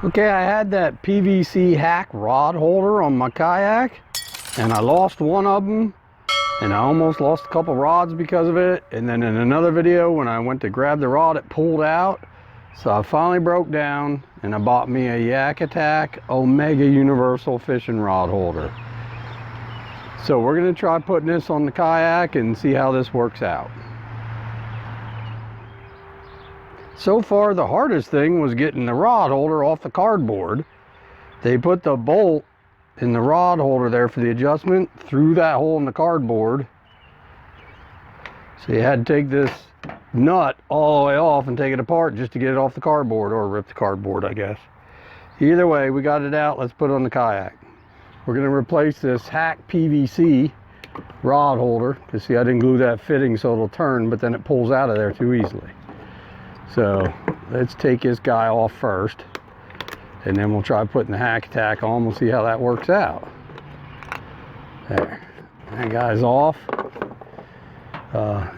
Okay, I had that PVC hack rod holder on my kayak, and I lost one of them, and I almost lost a couple rods because of it. And then in another video, when I went to grab the rod, it pulled out. So I finally broke down, and I bought me a Yak Attack Omega Universal Fishing Rod Holder. So we're gonna try putting this on the kayak and see how this works out. So far, the hardest thing was getting the rod holder off the cardboard. They put the bolt in the rod holder there for the adjustment through that hole in the cardboard. So you had to take this nut all the way off and take it apart just to get it off the cardboard, or rip the cardboard, I guess. Either way, we got it out. Let's put it on the kayak. We're going to replace this hack PVC rod holder, because see, I didn't glue that fitting so it'll turn, but then it pulls out of there too easily. So let's take this guy off first, and then we'll try putting the Yak Attack on. We'll see how that works out. There, that guy's off.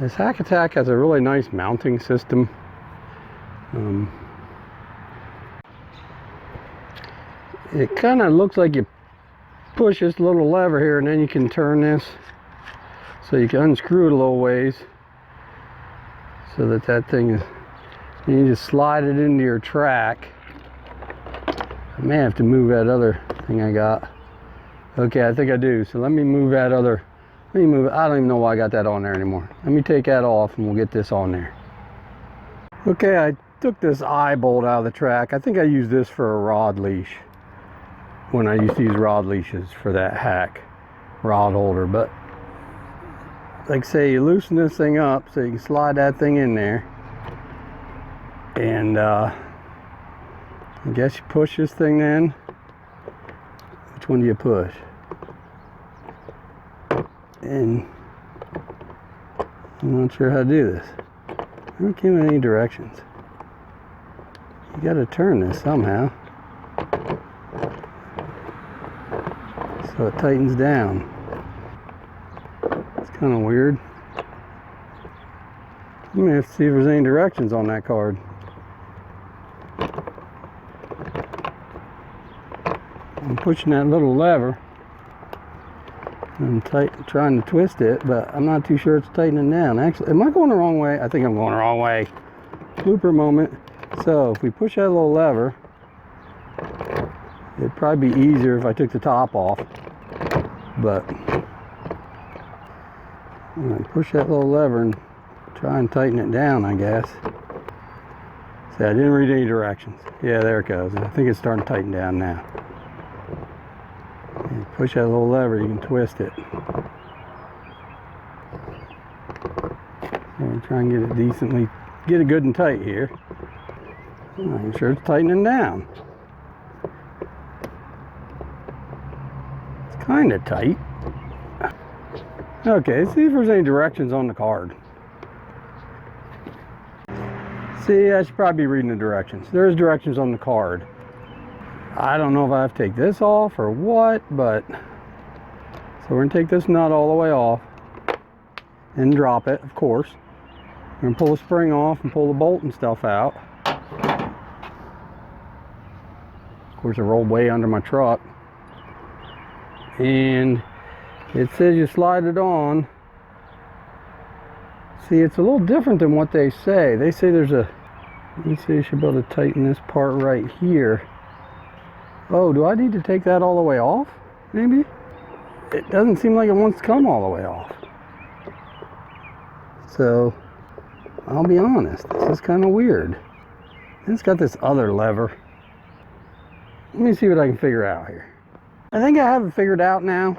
This Yak Attack has a really nice mounting system. It kind of looks like you push this little lever here, and then you can turn this, so you can unscrew it a little ways, so that thing is. You just slide it into your track. I may have to move that other thing I got. Okay, I think I do. So let me move that other. Let me move it. I don't even know why I got that on there anymore. Let me take that off and we'll get this on there. Okay, I took this eye bolt out of the track. I think I used this for a rod leash when I used to use rod leashes for that hack rod holder. But like say, you loosen this thing up so you can slide that thing in there. And I guess you push this thing in. Which one do you push? And I'm not sure how to do this. I don't give it any directions. You got to turn this somehow so it tightens down. It's kind of weird. I'm gonna have to see if there's any directions on that card. I'm pushing that little lever. I'm trying to twist it, but I'm not too sure it's tightening down. Actually, am I going the wrong way? I think I'm going the wrong way. Blooper moment. So if we push that little lever, it'd probably be easier if I took the top off. But I'm gonna push that little lever and try and tighten it down, I guess. See, I didn't read any directions. Yeah, there it goes. I think it's starting to tighten down now. You push that little lever, you can twist it. So try and get it decently, get it good and tight here. I'm sure it's tightening down. It's kind of tight. Okay, let's see if there's any directions on the card. See, I should probably be reading the directions. There's directions on the card. I don't know if I have to take this off or what, but so we're gonna take this nut all the way off and drop it, of course. We're gonna pull the spring off and pull the bolt and stuff out. Of course, it rolled way under my truck. And it says you slide it on. See, it's a little different than what they say. They say there's a, let me see, you should be able to tighten this part right here. Oh, do I need to take that all the way off? Maybe? It doesn't seem like it wants to come all the way off. So, I'll be honest, this is kind of weird. And it's got this other lever. Let me see what I can figure out here. I think I have it figured out now.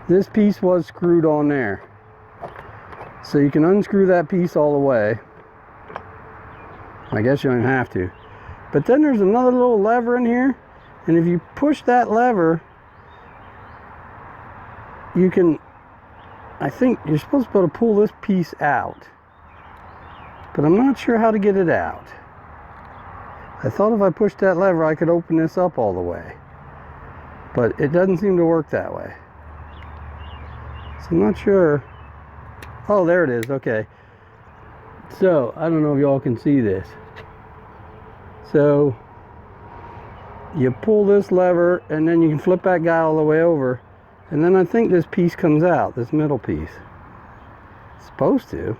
This piece was screwed on there. So you can unscrew that piece all the way. I guess you don't even have to. But then there's another little lever in here, and if you push that lever, you can, I think you're supposed to be able to pull this piece out. But I'm not sure how to get it out. I thought if I pushed that lever, I could open this up all the way. But it doesn't seem to work that way. So I'm not sure. Oh, there it is, okay. So, I don't know if y'all can see this. So, you pull this lever, and then you can flip that guy all the way over, and then I think this piece comes out, this middle piece. It's supposed to.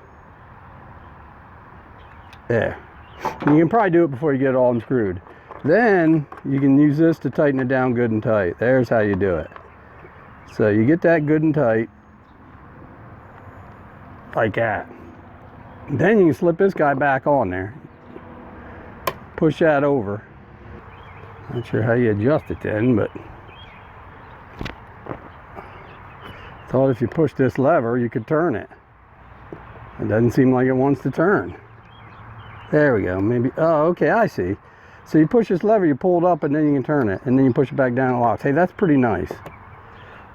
There. You can probably do it before you get it all unscrewed. Then you can use this to tighten it down good and tight. There's how you do it. So you get that good and tight, like that. Then you can slip this guy back on there. Push that over. Not sure how you adjust it then, but thought if you push this lever, you could turn it. It doesn't seem like it wants to turn. There we go. Maybe. Oh, okay. I see. So you push this lever, you pull it up, and then you can turn it, and then you push it back down and it locks. Hey, that's pretty nice.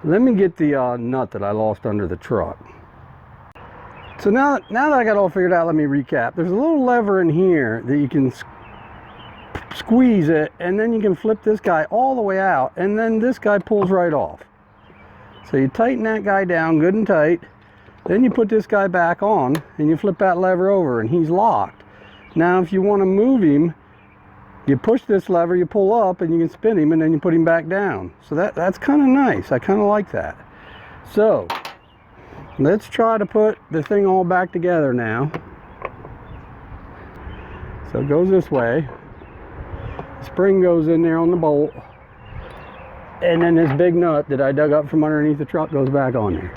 Let me get the nut that I lost under the truck. So now that I got all figured out, let me recap. There's a little lever in here that you can squeeze it, and then you can flip this guy all the way out, and then this guy pulls right off. So you tighten that guy down good and tight, then you put this guy back on, and you flip that lever over, and he's locked. Now if you want to move him, you push this lever, you pull up, and you can spin him, and then you put him back down. So that's kind of nice. I kind of like that. So let's try to put the thing all back together now. So it goes this way. The spring goes in there on the bolt, and then this big nut that I dug up from underneath the truck goes back on there.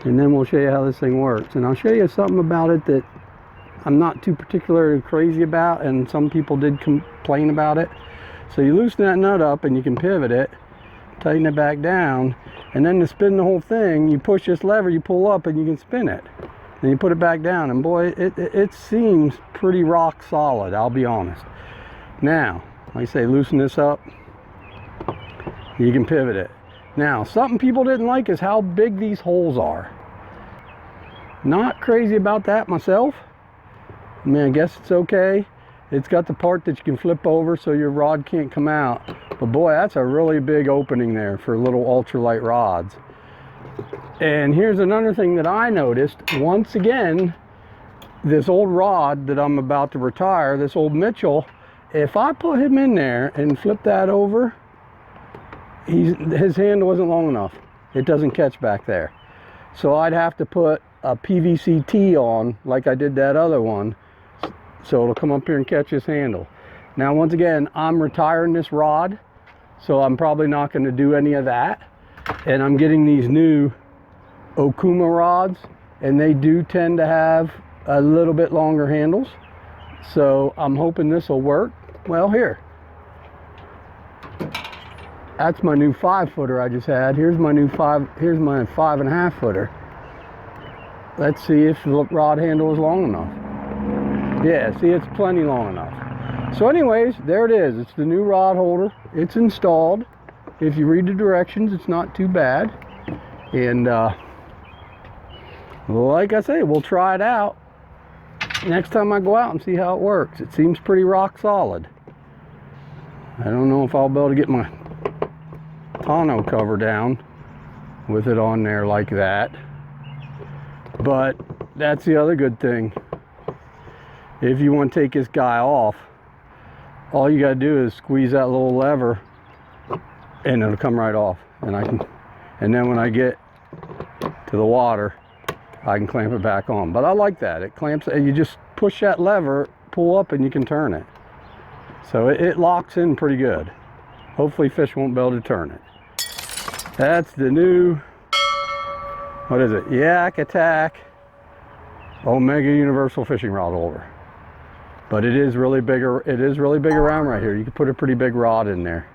And then we'll show you how this thing works. And I'll show you something about it that I'm not too particularly crazy about, and some people did complain about it. So you loosen that nut up and you can pivot it, tighten it back down, and then to spin the whole thing, you push this lever, you pull up, and you can spin it. Then you put it back down, and boy, it seems pretty rock solid, I'll be honest. Now, like I say, loosen this up, you can pivot it. Now, something people didn't like is how big these holes are. Not crazy about that myself. I mean, I guess it's okay. It's got the part that you can flip over so your rod can't come out. But boy, that's a really big opening there for little ultralight rods. And here's another thing that I noticed. Once again, this old rod that I'm about to retire, this old Mitchell, if I put him in there and flip that over, his hand wasn't long enough. It doesn't catch back there. So I'd have to put a PVC tee on like I did that other one, so it'll come up here and catch this handle. Now once again, I'm retiring this rod, so I'm probably not going to do any of that. And I'm getting these new Okuma rods, and they do tend to have a little bit longer handles. So I'm hoping this will work. Well, here. That's my new 5-footer I just had. Here's my new 5.5 footer. Let's see if the rod handle is long enough. Yeah, see, it's plenty long enough. So anyways, there it is. It's the new rod holder. It's installed. If you read the directions, it's not too bad. And like I say, we'll try it out next time I go out and see how it works. It seems pretty rock solid. I don't know if I'll be able to get my tonneau cover down with it on there like that. But that's the other good thing. If you want to take this guy off, all you got to do is squeeze that little lever and it'll come right off. And then when I get to the water, I can clamp it back on. But I like that. It clamps, and you just push that lever, pull up, and you can turn it. So it locks in pretty good. Hopefully fish won't be able to turn it. That's the new, what is it? Yak Attack Omega Universal Fishing Rod Holder. But it is really bigger. It is really big around right here. You can put a pretty big rod in there.